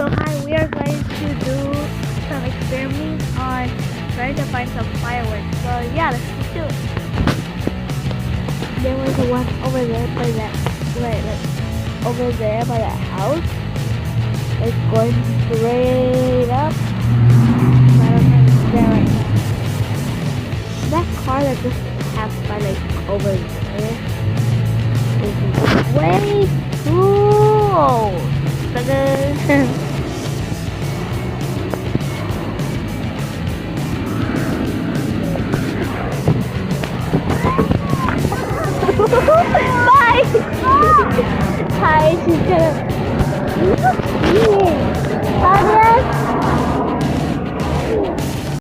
So hi, we are going to do some experiments on trying to find some fireworks. So yeah, let's do it. There was one over there by that, like over there by that house. It's going straight up. I don't know if it's there right now. That car that just passed by like over there is way too old. Bye! Hi, she's gonna... Look here! Progress!